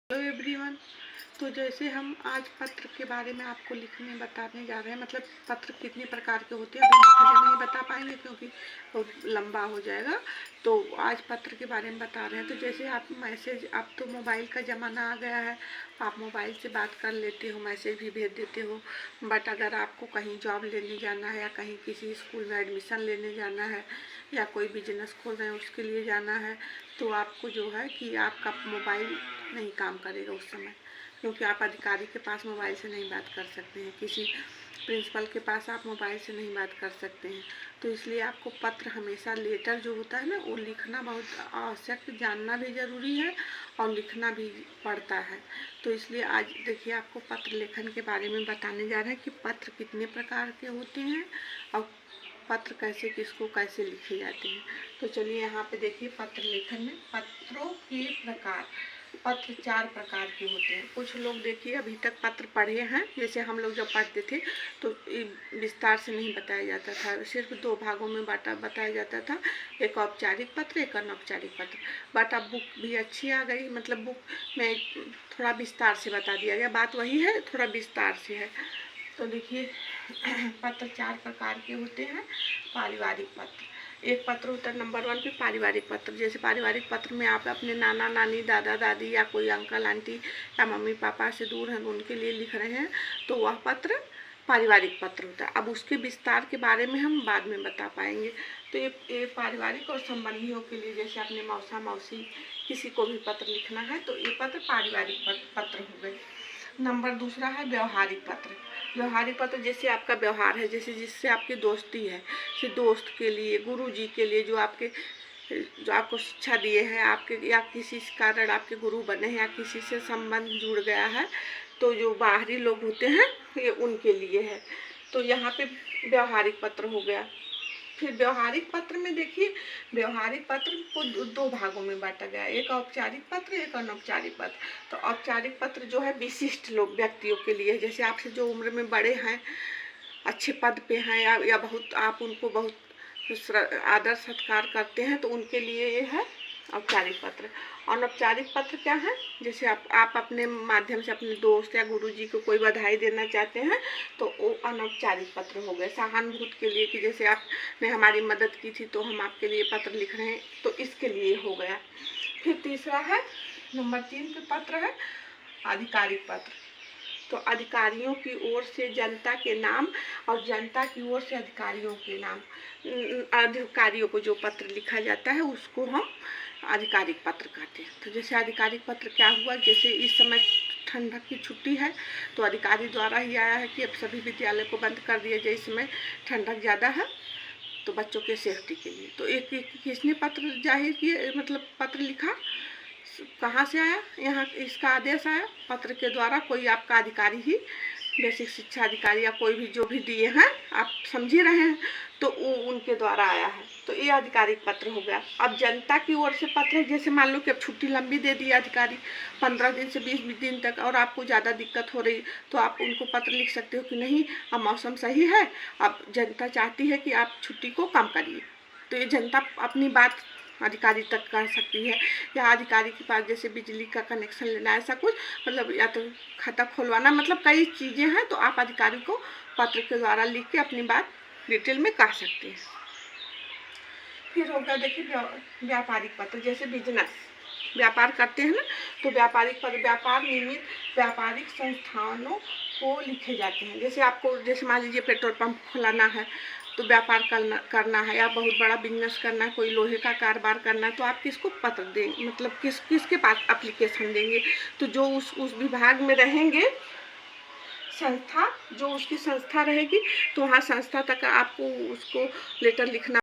Hello everyone. तो जैसे हम आज पत्र के बारे में आपको बताने जा रहे हैं, मतलब पत्र कितने प्रकार के होते हैं। अभी लिखने नहीं बता पाएंगे क्योंकि बहुत लंबा हो जाएगा। तो आज पत्र के बारे में बता रहे हैं। तो जैसे आप मैसेज, अब तो मोबाइल का ज़माना आ गया है, आप मोबाइल से बात कर लेते हो, मैसेज भी भेज देते हो। बट अगर आपको कहीं जॉब लेने जाना है या कहीं किसी स्कूल में एडमिशन लेने जाना है या कोई बिजनेस खोल रहे हैं उसके लिए जाना है, तो आपको जो है कि आपका मोबाइल नहीं काम करेगा उस समय, क्योंकि आप अधिकारी के पास मोबाइल से नहीं बात कर सकते हैं, किसी प्रिंसिपल के पास आप मोबाइल से नहीं बात कर सकते हैं। तो इसलिए आपको पत्र हमेशा, लेटर जो होता है ना, वो लिखना बहुत आवश्यक, जानना भी ज़रूरी है और लिखना भी पड़ता है। तो इसलिए आज देखिए आपको पत्र लेखन के बारे में बताने जा रहे हैं कि पत्र कितने प्रकार के होते हैं और पत्र कैसे, किसको कैसे लिखे जाते हैं। तो चलिए यहाँ पे देखिए पत्र लेखन में पत्रों के प्रकार। पत्र 4 प्रकार के होते हैं। कुछ लोग देखिए अभी तक पत्र पढ़े हैं, जैसे हम लोग जब पढ़ते थे तो विस्तार से नहीं बताया जाता था, सिर्फ 2 भागों में बताया जाता था, एक औपचारिक पत्र, एक अनौपचारिक पत्र। बट अब बुक भी अच्छी आ गई, मतलब बुक में थोड़ा विस्तार से बता दिया गया, बात वही है, थोड़ा विस्तार से है। तो देखिए पत्र 4 प्रकार के होते हैं। पारिवारिक पत्र, एक पत्र होता है नंबर 1 पे पारिवारिक पत्र। जैसे पारिवारिक पत्र में आप अपने नाना नानी, दादा दादी या कोई अंकल आंटी या मम्मी पापा से दूर हैं उनके लिए लिख रहे हैं, तो वह पत्र पारिवारिक पत्र होता है। अब उसके विस्तार के बारे में हम बाद में बता पाएंगे। तो ये पारिवारिक और संबंधियों के लिए, जैसे अपने मौसा मौसी किसी को भी पत्र लिखना है तो ये पत्र पारिवारिक पत्र हो गए। नंबर दूसरा है व्यवहारिक पत्र। व्यवहारिक पत्र जैसे आपका व्यवहार है, जैसे जिससे आपकी दोस्ती है, जैसे दोस्त के लिए, गुरु जी के लिए, जो आपको शिक्षा दिए हैं, आपके या किसी कारण आपके गुरु बने हैं या किसी से संबंध जुड़ गया है, तो जो बाहरी लोग होते हैं ये उनके लिए है। तो यहाँ पे व्यवहारिक पत्र हो गया। फिर व्यवहारिक पत्र में देखिए, व्यवहारिक पत्र को 2 भागों में बांटा गया, एक औपचारिक पत्र, एक अनौपचारिक पत्र। तो औपचारिक पत्र जो है विशिष्ट लोग, व्यक्तियों के लिए, जैसे आपसे जो उम्र में बड़े हैं, अच्छे पद पे हैं या बहुत आप उनको बहुत आदर सत्कार करते हैं, तो उनके लिए ये है औपचारिक पत्र। अनौपचारिक पत्र क्या है, जैसे आप अपने माध्यम से अपने दोस्त या गुरुजी को कोई बधाई देना चाहते हैं, तो वो अनौपचारिक पत्र हो गए। सहानुभूति के लिए कि जैसे आपने हमारी मदद की थी तो हम आपके लिए पत्र लिख रहे हैं, तो इसके लिए हो गया। फिर तीसरा है, नंबर 3 पे पत्र है आधिकारिक पत्र। तो अधिकारियों की ओर से जनता के नाम और जनता की ओर से अधिकारियों के नाम, अधिकारियों को जो पत्र लिखा जाता है उसको हम आधिकारिक पत्र कहते हैं। तो जैसे आधिकारिक पत्र क्या हुआ, जैसे इस समय ठंडक की छुट्टी है तो अधिकारी द्वारा ही आया है कि अब सभी विद्यालय को बंद कर दिया जाए, इस समय ठंडक ज़्यादा है तो बच्चों के सेफ्टी के लिए। तो एक किसने पत्र जाहिर किया, मतलब पत्र लिखा, कहाँ से आया, यहाँ इसका आदेश आया पत्र के द्वारा, कोई आपका अधिकारी ही, बेसिक शिक्षा अधिकारी या कोई भी जो भी दिए हैं, आप समझ ही रहे हैं, तो वो उनके द्वारा आया है, तो ये आधिकारिक पत्र हो गया। अब जनता की ओर से पत्र है, जैसे मान लो कि अब छुट्टी लंबी दे दी अधिकारी 15 दिन से 20 दिन तक, और आपको ज़्यादा दिक्कत हो रही, तो आप उनको पत्र लिख सकते हो कि नहीं, अब मौसम सही है, अब जनता चाहती है कि आप छुट्टी को कम करिए। तो ये जनता अपनी बात अधिकारी तक कर सकती है, या अधिकारी के पास जैसे बिजली का कनेक्शन लेना, ऐसा कुछ, मतलब या तो खाता खुलवाना, मतलब कई चीज़ें हैं, तो आप अधिकारी को पत्र के द्वारा लिख के अपनी बात डिटेल में कह सकते हैं। फिर होगा देखिए व्यापारिक पत्र, जैसे बिजनेस, व्यापार करते हैं ना, तो व्यापारिक पत्र व्यापार निमित्त व्यापारिक संस्थानों को लिखे जाते हैं। जैसे आपको, जैसे मान लीजिए पेट्रोल पंप खुलाना है, तो व्यापार करना है, या बहुत बड़ा बिजनेस करना है, कोई लोहे का कारोबार करना है, तो आप किसको पत्र देंगे, मतलब किसके पास एप्लीकेशन देंगे, तो जो उस विभाग में रहेंगे, संस्था जो उसकी संस्था रहेगी, तो वहाँ संस्था तक आपको उसको लेटर लिखना